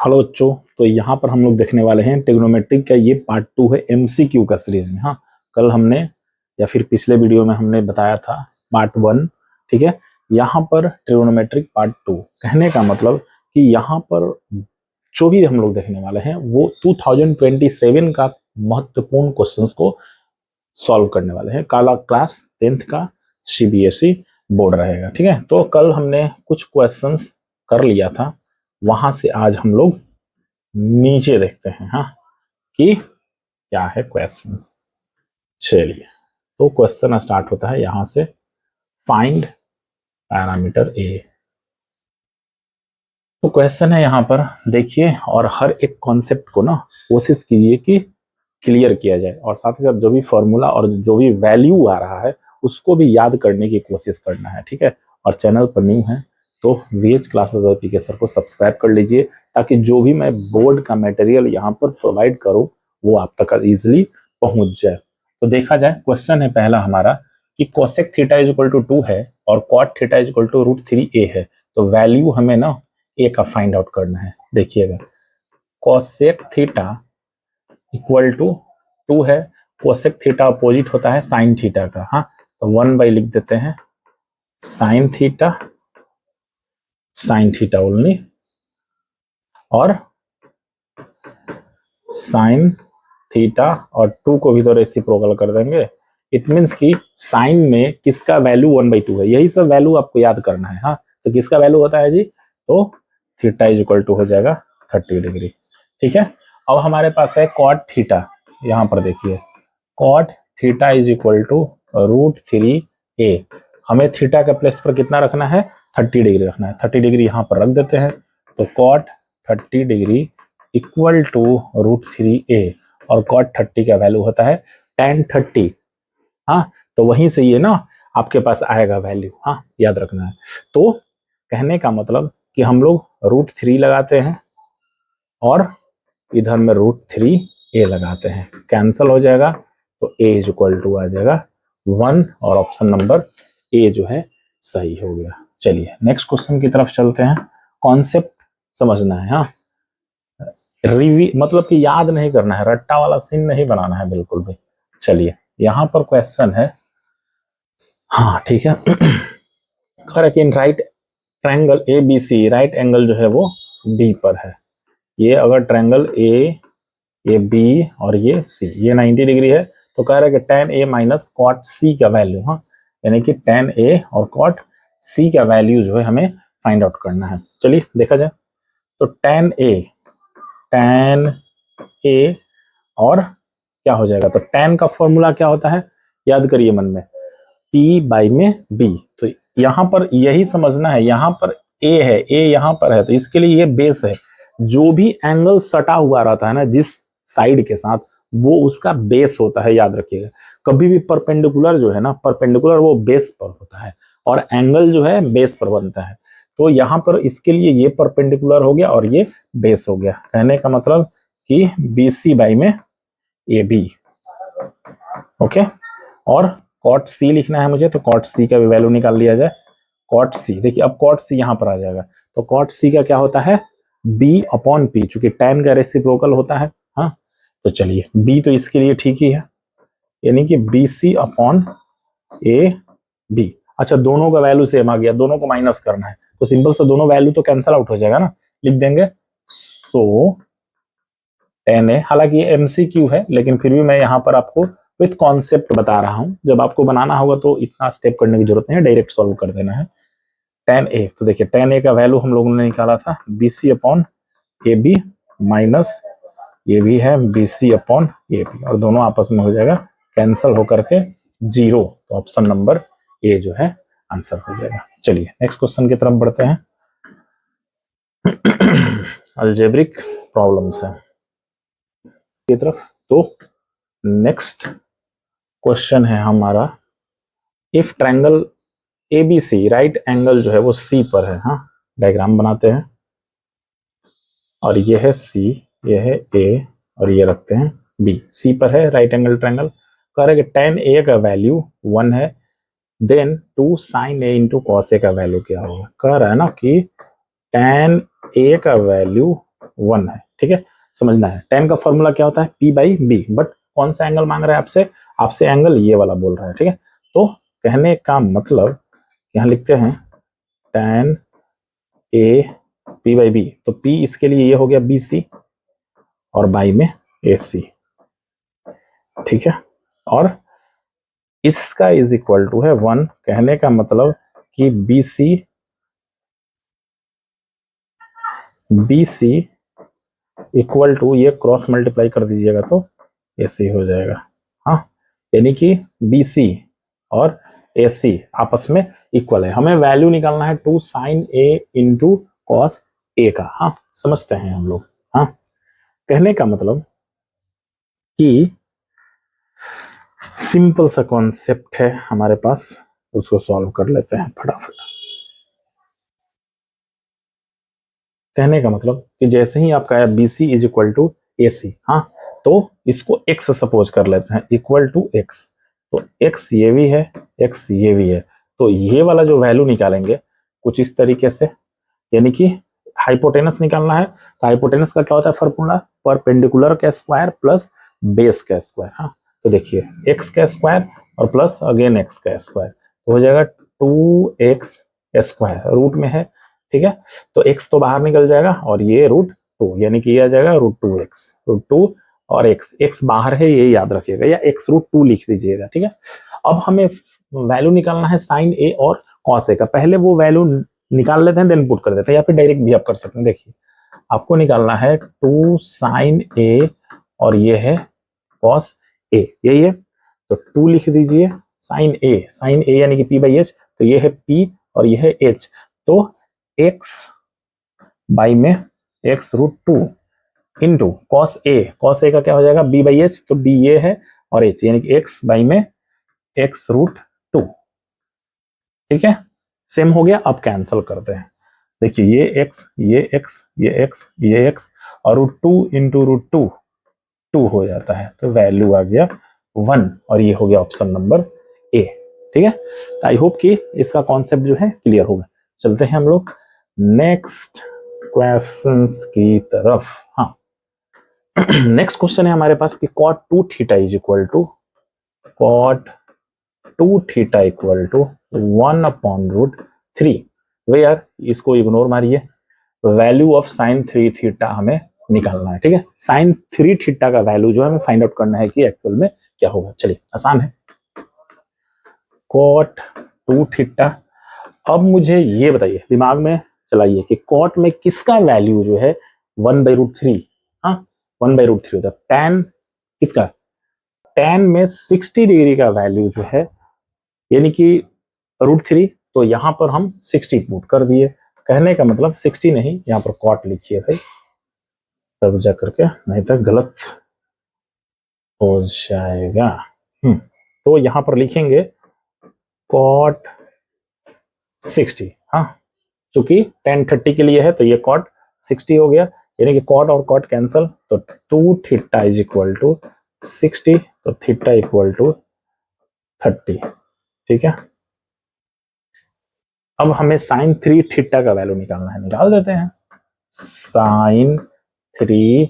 Hello बच्चों, तो यहाँ पर हम लोग देखने वाले हैं ट्रिग्नोमेट्रिक का ये पार्ट 2 है एमसीक्यू का सीरीज में। हाँ, कल हमने या फिर पिछले वीडियो में हमने बताया था पार्ट 1। ठीक है, यहाँ पर ट्रिग्नोमेट्रिक पार्ट 2 कहने का मतलब कि यहाँ पर जो भी हम लोग देखने वाले हैं वो 2027 का महत्वपूर्ण क्वेश्चंस को सॉल्व करने वाले हैं। काला क्लास 10th का सीबीएसई बोर्ड रहेगा। ठीक है, तो कल हमने कुछ क्वेश्चंस कर लिया था, वहां से आज हम लोग नीचे देखते हैं हाँ कि क्या है क्वेश्चंस। चलिए, तो क्वेश्चन स्टार्ट होता है यहां से, फाइंड पैरामीटर ए। तो क्वेश्चन है यहाँ पर देखिए, और हर एक कॉन्सेप्ट को ना कोशिश कीजिए कि क्लियर किया जाए, और साथ ही साथ जो भी फॉर्मूला और जो भी वैल्यू आ रहा है उसको भी याद करने की कोशिश करना है। ठीक है, और चैनल पर न्यू है तो वीएच क्लासेस और पीके सर को सब्सक्राइब कर लीजिए, ताकि जो भी मैं बोर्ड का मटेरियल यहाँ पर प्रोवाइड करूँ वो आप तक इजिली पहुंच जाए। तो देखा जाए, क्वेश्चन है पहला हमारा कि cosec theta is equal to 2 है और cot theta is equal to √3a है। तो वैल्यू हमें ना ए का फाइंड आउट करना है। देखिएगा, कोसेक थीटा इक्वल टू 2 है, कोसेक थीटा अपोजिट होता है साइन थीटा का। हाँ, तो 1/, लिख देते हैं साइन थीटा ओनली, और साइन थीटा और 2 को भी तो रेसिप्रोकल कर देंगे। इट मीन्स कि साइन में किसका वैल्यू 1/2 है, यही सब वैल्यू आपको याद करना है। हाँ, तो किसका वैल्यू होता है जी, तो थीटा इज इक्वल टू हो जाएगा 30 डिग्री। ठीक है, अब हमारे पास है कॉट थीटा। यहाँ पर देखिए, cot theta is equal to √3a। हमें थीटा के प्लेस पर कितना रखना है, 30 डिग्री रखना है। 30 डिग्री यहाँ पर रख देते हैं, तो cot 30 degree equal to √3a, और कॉट 30 का वैल्यू होता है tan 30। हाँ, तो वहीं से ये ना आपके पास आएगा वैल्यू। हाँ, याद रखना है। तो कहने का मतलब कि हम लोग √3 लगाते हैं और इधर में √3a लगाते हैं, कैंसल हो जाएगा, तो a इज इक्वल टू आ जाएगा 1, और ऑप्शन नंबर ए जो है सही हो गया। चलिए नेक्स्ट क्वेश्चन की तरफ चलते हैं। कॉन्सेप्ट समझना है। हाँ, मतलब कि याद नहीं करना है, रट्टा वाला सीन नहीं बनाना है बिल्कुल भी। चलिए, यहाँ पर क्वेश्चन है, हाँ ठीक है, correct in right triangle A B C, right angle जो है वो बी पर है। ये अगर ट्रायंगल ए, ये बी और ये सी, ये 90 डिग्री है, तो कह रहा है कि tan a minus cot C का वैल्यू। हाँ, यानी कि tan a और कॉट सी का वैल्यू जो है हमें फाइंड आउट करना है। चलिए देखा जाए, तो tan a और क्या हो जाएगा, तो tan का फॉर्मूला क्या होता है, याद करिए मन में, p/b। तो यहाँ पर यही समझना है, यहाँ पर a है, a यहाँ पर है, तो इसके लिए ये बेस है। जो भी एंगल सटा हुआ रहता है ना जिस साइड के साथ, वो उसका बेस होता है, याद रखिएगा। कभी भी परपेंडिकुलर जो है ना, परपेंडिकुलर वो बेस पर होता है, और एंगल जो है बेस पर बनता है। तो यहाँ पर इसके लिए ये परपेंडिकुलर हो गया और ये बेस हो गया। कहने का मतलब कि BC में AB। ओके, और कॉट सी लिखना है मुझे, तो कॉट सी का भी वैल्यू निकाल लिया जाए। कॉट सी, देखिए अब कॉट सी यहाँ पर आ जाएगा, तो कॉट सी का क्या होता है, B/P, चूंकि tan का रेसिप्रोकल होता है। हाँ, तो चलिए B तो इसके लिए ठीक ही है, यानी कि BC/AB। अच्छा, दोनों का वैल्यू सेम आ गया, दोनों को माइनस करना है, तो सिंपल से दोनों वैल्यू तो कैंसल आउट हो जाएगा ना, लिख देंगे सो tan A। हालांकि ये MCQ है, लेकिन फिर भी मैं यहाँ पर आपको विथ कॉन्सेप्ट बता रहा हूँ। जब आपको बनाना होगा तो इतना स्टेप करने की जरूरत नहीं है, डायरेक्ट सॉल्व कर देना है। tan A, तो देखिए tan A का वैल्यू हम लोगों ने निकाला था BC/AB माइनस ये भी है BC/AB, और दोनों आपस में हो जाएगा कैंसल होकर के 0, तो ऑप्शन नंबर ए जो है आंसर हो जाएगा। चलिए नेक्स्ट क्वेश्चन की तरफ बढ़ते हैं। अलजेब्रिक प्रॉब्लम्स है की तरफ। तो नेक्स्ट क्वेश्चन है हमारा, if triangle ABC, right angle जो है वो C पर है। हाँ, डायग्राम बनाते हैं, और ये है C, ये है A, और ये रखते हैं B। C पर है राइट एंगल ट्रायंगल। कह रहे कि tan A का वैल्यू 1 है, then 2 sin A into cos A का वैल्यू क्या होगा। कह रहा है ना कि tan A का वैल्यू 1 है, ठीक है, समझना है। tan का फॉर्मूला क्या होता है, P/B, बट कौन सा एंगल मांग रहा है आपसे, आपसे एंगल ये वाला बोल रहा है, ठीक है। तो कहने का मतलब यहाँ लिखते हैं tan A P/B, तो P इसके लिए ये हो गया BC और बाई में AC, ठीक है, और इसका इज इक्वल टू है 1। कहने का मतलब कि BC इक्वल टू ये क्रॉस मल्टीप्लाई कर दीजिएगा तो AC हो जाएगा, हाँ, यानी कि BC और AC आपस में इक्वल है। हमें वैल्यू निकालना है 2 sin A into cos A का, हाँ, समझते हैं हम लोग। हाँ, कहने का मतलब कि सिंपल सा कॉन्सेप्ट है हमारे पास, उसको सॉल्व कर लेते हैं फटाफट। कहने का मतलब कि जैसे ही आपका है BC is equal to AC, हाँ, तो इसको x सपोज कर लेते हैं इक्वल टू x, तो x ये भी है, x ये भी है, तो ये वाला जो वैल्यू निकालेंगे कुछ इस तरीके से, यानी कि हाइपोटेनस निकालना है, तो हाइपोटेनस का क्या होता है फॉर्मूला, परपेंडिकुलर का स्क्वायर प्लस बेस का स्क्वायर, हाँ, तो देखिए x का स्क्वायर और प्लस अगेन x का स्क्वायर, तो हो जाएगा 2x स्क्वायर, रूट में है, ठीक है, तो x तो बाहर निकल जाएगा और ये √2, यानी कि ये आ जाएगा √2x और x बाहर है ये याद रखिएगा, या x√2 लिख दीजिएगा, ठीक है। अब हमें वैल्यू निकालना है साइन A और कॉस A का, पहले वो वैल्यू निकाल लेते हैं देन पुट कर देते हैं, या फिर डायरेक्ट भी आप कर सकते हैं। देखिए आपको निकालना है 2 sin A और ये है cos A, यही है, तो 2 लिख दीजिए sin A यानी कि P/H, तो ये है P और ये है H, तो x बाई में x√2 इंटू cos A का क्या हो जाएगा B/H, तो B ये है और H यानी कि x बाई में x√2, ठीक है, सेम हो गया। अब कैंसिल करते हैं, देखिए ये x ये x ये x ये x और √2 इंटू √2 2 हो जाता है, तो वैल्यू आ गया 1 और ये हो गया ऑप्शन नंबर A, ठीक है। आई होप कि इसका कॉन्सेप्ट जो है क्लियर होगा। चलते हैं हम लोग नेक्स्ट क्वेश्चंस की तरफ। हाँ, नेक्स्ट क्वेश्चन है हमारे पास कि cot 2 theta is equal to cot 2 theta equal to 1/√3, where, इसको इग्नोर मारिए, वैल्यू ऑफ साइन 3 थीटा हमें निकालना है, ठीक है। साइन 3 थीटा का वैल्यू जो है हमें फाइंड आउट करना है कि एक्चुअल में क्या होगा। चलिए आसान है, cot 2 थीटा। अब मुझे ये बताइए, दिमाग में चलाइए कि cot में किसका वैल्यू जो है 1/√3, हाँ 1/√3 होता है, tan किसका, tan में 60 डिग्री का वैल्यू जो है यानी कि √3, तो यहां पर हम 60 पुट कर दिए। कहने का मतलब 60 नहीं, यहाँ पर cot लिखिए भाई, तब जा करके, नहीं तो गलत हो जाएगा। तो यहां पर लिखेंगे cot 60, हाँ, चूंकि tan 30 के लिए है तो ये cot 60 हो गया, यानी कि cot और cot कैंसल, तो 2 थीटा इज इक्वल टू 60, तो थीटा इक्वल टू 30, ठीक है। अब हमें साइन 3 थीटा का वैल्यू निकालना है, निकाल देते हैं। साइन 3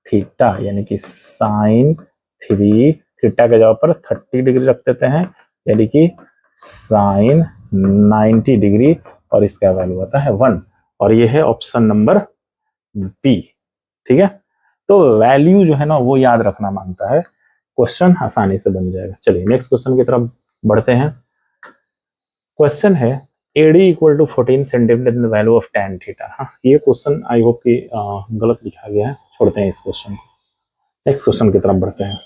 थीटा यानी कि साइन 3 थीटा के जगह पर 30 डिग्री रख देते हैं, यानी कि साइन 90 डिग्री, और इसका वैल्यू आता है 1, और ये है ऑप्शन नंबर बी, ठीक है। तो वैल्यू जो है ना वो याद रखना मांगता है, क्वेश्चन आसानी से बन जाएगा। चलिए नेक्स्ट क्वेश्चन की तरफ बढ़ते हैं। क्वेश्चन है AD equal to 14 centimetre in the value of tan theta. हाँ, ये क्वेश्चन आई होप कि गलत लिखा गया है, छोड़ते हैं इस क्वेश्चन को, नेक्स्ट क्वेश्चन की तरफ बढ़ते हैं।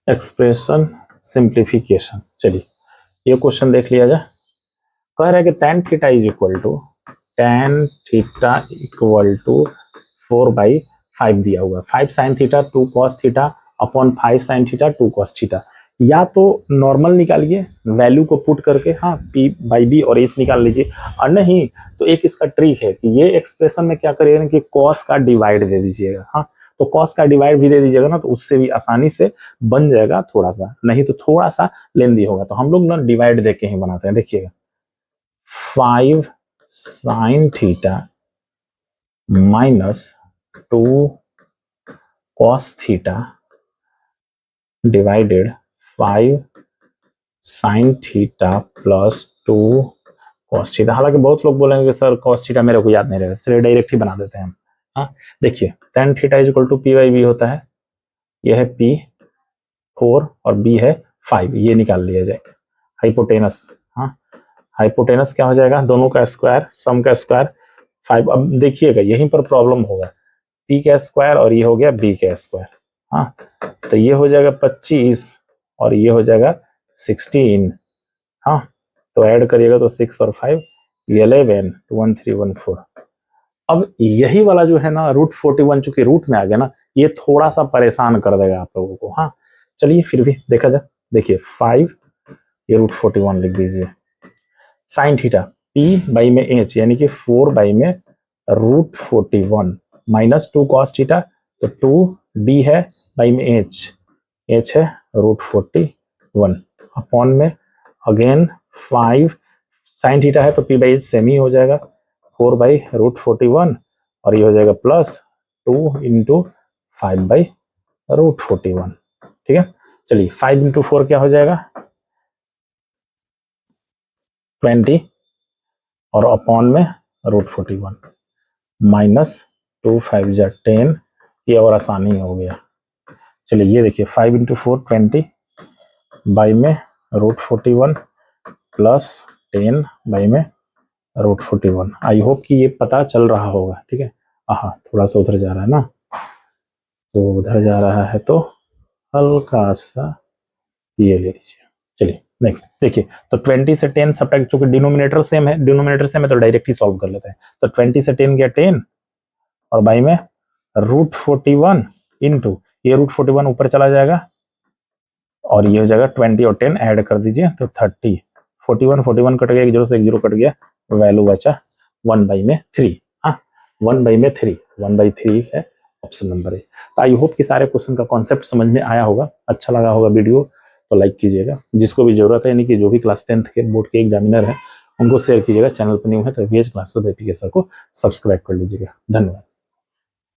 एक्सप्रेशन सिंप्लीफिकेशन, चलिए ये क्वेश्चन देख लिया जाए। कह रहा है कि tan theta is equal to tan theta equal to 4/5 दिया हुआ है, 5 sine theta 2 cos theta upon 5 sine theta 2 cos theta, या तो नॉर्मल निकालिए वैल्यू को पुट करके, हाँ P/B और H निकाल लीजिए, और नहीं तो एक इसका ट्रिक है कि ये एक्सप्रेशन में क्या करिएगा कि cos का डिवाइड दे दीजिएगा, हाँ, तो cos का डिवाइड भी दे दीजिएगा ना, तो उससे भी आसानी से बन जाएगा, थोड़ा सा नहीं तो थोड़ा सा लेंदी होगा, तो हम लोग ना डिवाइड दे के ही बनाते हैं। देखिएगा 5 sine theta minus 2 cos theta divided 5 sin theta plus 2 cos theta. हालांकि बहुत लोग बोलेंगे कि सर cos थीटा मेरे को याद नहीं रहेगा, चलिए डायरेक्ट ही बना देते हैं हम। हाँ देखिए tan theta is equal to P by B होता है, यह है P4 और B है 5, ये निकाल लिया जाएगा हाइपोटेनस। हाँ हाइपोटेनस क्या हो जाएगा, दोनों का स्क्वायर, सम का स्क्वायर 5। अब देखिएगा यहीं पर प्रॉब्लम होगा, P का स्क्वायर और ये हो गया B का स्क्वायर। हाँ तो ये हो जाएगा 25 और ये हो जाएगा 16। हाँ तो ऐड करिएगा तो 6 और 5 11 1314। अब यही वाला जो है ना √41 चूंकि रूट में आ गया ना, ये थोड़ा सा परेशान कर देगा आप लोगों को। हाँ चलिए फिर भी देखा जाए, देखिए 5 ये √41 लिख दीजिए, साइन थीटा P बाई में H यानी कि 4 बाई में √41 माइनस 2 cos थीटा, तो 2 B है बाई में H है √41 अपॉन में अगेन 5 साइन थीटा है तो P बाई H सेम ही हो जाएगा 4 बाई √41 और ये हो जाएगा प्लस 2 इंटू 5 बाई √41। ठीक है चलिए 5 इंटू 4 क्या हो जाएगा 20 और अपॉन में √41 माइनस 2 5 जा 10, ये और आसानी हो गया। चलिए ये देखिए 5 इंटू 4 20 बाई में √41 प्लस 10 बाई में √41। आई होप कि ये पता चल रहा होगा। ठीक है हाँ थोड़ा सा उधर जा रहा है ना, तो उधर जा रहा है तो हल्का सा ये ले लीजिए। चलिए नेक्स्ट देखिए, तो 20 से 10 सब्ट्रैक्ट, चूंकि डिनोमिनेटर सेम है तो डायरेक्ट ही सॉल्व कर लेते हैं। तो 20 से 10 गया 10 और बाई में √41 इंटू ये √41 ऊपर चला जाएगा और ये हो जाएगा 20 और 10 ऐड कर दीजिए तो 30। 41 कट गया, एक जीरो से एक जीरो कट गया, वैल्यू बचा 1/3। हाँ 1/3 1/3 है ऑप्शन नंबर ए। तो आई होप कि सारे क्वेश्चन का कॉन्सेप्ट समझ में आया होगा, अच्छा लगा होगा वीडियो तो लाइक कीजिएगा, जिसको भी जरूरत है यानी कि जो भी क्लास 10th के बोर्ड के एग्जामिनर है उनको शेयर कीजिएगा, चैनल पर न्यू है तो VH क्लासेस एप्लीकेशन को सब्सक्राइब कर लीजिएगा। धन्यवाद।